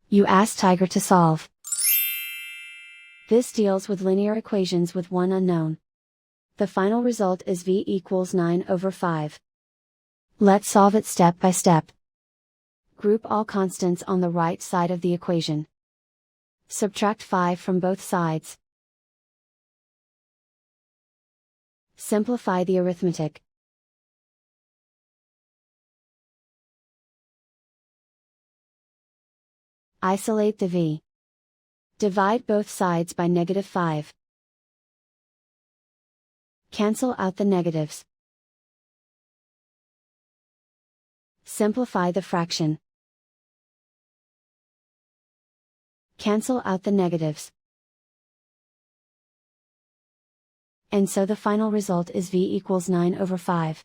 You ask Tiger to solve. This deals with linear equations with one unknown. The final result is v equals 9/5. Let's solve it step by step. Group all constants on the right side of the equation. Subtract 5 from both sides. Simplify the arithmetic. Isolate the v. Divide both sides by -5. Cancel out the negatives. Simplify the fraction. Cancel out the negatives. And so the final result is v equals 9/5.